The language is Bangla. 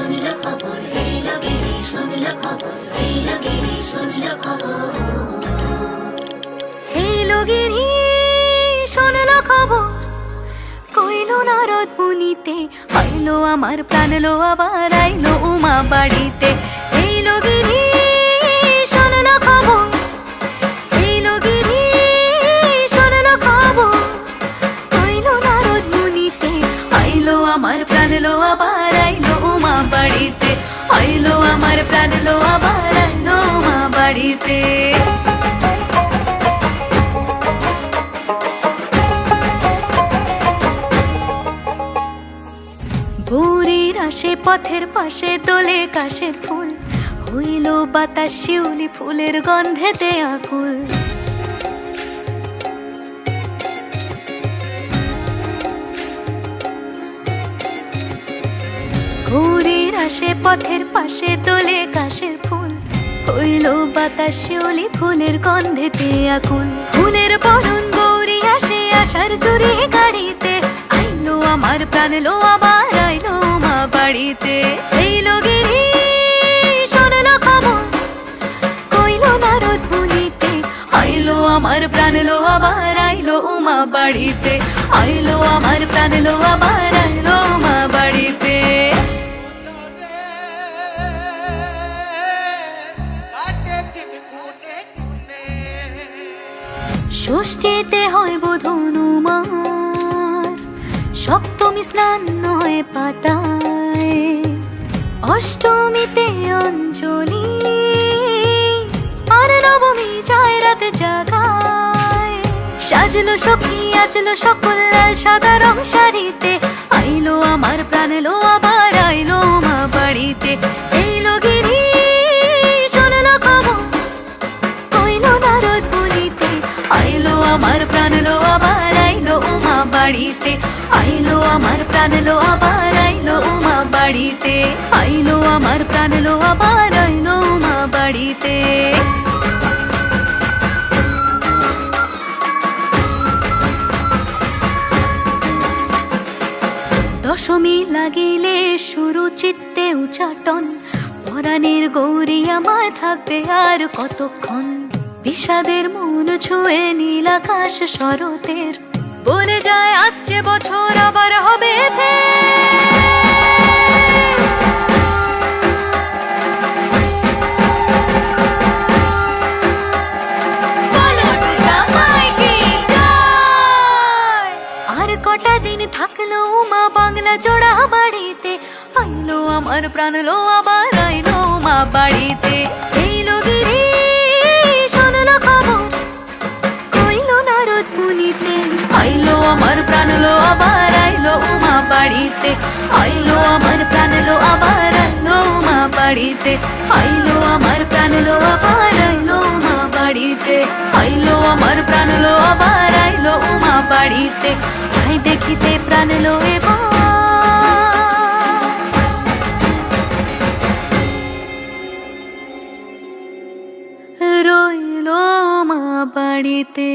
শুনলো খবর, এই লগেরই শুনলো খবর, এই লগেরই শুনলো খবর। এই লগেরই শুনলো খবর, কইলো নারদ মুনিতে, আইলো আমার প্রাণ লো আবার আইলো উমা বাড়িতে। এই লগেরই শুনলো খবর, এই লগেরই শুনলো খবর, কইলো নারদ মুনিতে, আইলো আমার প্রাণ লো আবার আইলো উমা বাড়িতে, আইলো আমার প্রাণ লো আবার আইলো উমা বাড়িতে। ভোরের আসে পথের পাশে তোলে কাশের ফুল, হইল বাতাস শিউলি ফুলের গন্ধেতে আকুল। ভোরের আসে পথের পাশে তোলে কাশের ফুল, হইল বাতাস শিউলি ফুলের গন্ধেতে আকুল। ফুলের বরণ গৌরী আসে আশার চুরি গাড়িতে, আইলো আমার প্রাণ লো আবার আইলো মা বাড়িতে। এই লগেরই শুনলো খবর, কইলো নারদ মুনিতে, আইলো আমার প্রাণ লো আবার আইলো উমা বাড়িতে, আইলো আমার প্রাণ লো আবার আইলো উমা বাড়িতে। ষষ্ঠীতে হয় বোধন উমার, সপ্তমী স্নান হয় পাতায়, অষ্টমীতে অঞ্জলি, আর নবমী যায় রাত জাগায়। সাজলো সখী আজলো সকল লাল সাদা রং শাড়িতে, আইলো আমার প্রাণ লো আবার আইলো মা বাড়িতে। এই লগেরই শুনলো খবর, কইলো নারদ মুনিতে, আইলো আমার প্রাণ লো আবার আইলো উমা বাড়িতে, আইলো আমার প্রাণ লো আবার আইলো উমা বাড়িতে, আইলো আমার প্রাণ লো আবার আইলো উমা বাড়িতে। দশমী লাগিলে শুরু চিত্তে উচাটন, পরাণের গৌরী আমার থাকবে আর কতক্ষণ। বিষাদের মন ছুঁয়ে নীল আকাশ শরতের, বলে যায় আসছে বছর আবার হবে আর কটা দিন থাকলো মা বাংলা জোড়া বাড়িতে, আইলো আমার প্রাণ লো আবার আইলো মা বাড়িতে। এই লগেরই শুনলো খবর, কইলো নারদ মুনিতে, আইলো আমার প্রাণ লো আবার আইলো উমা বাড়িতে, আইলো আমার প্রাণ লো আবার আইলো উমা বাড়িতে, আইলো আমার প্রাণ লো আবার আইলো উমা বাড়িতে, আইলো আমার প্রাণ লো আবার আইলো উমা বাড়িতে। যাই দেখিতে প্রাণ লো এবার রইলো মা বাড়িতে।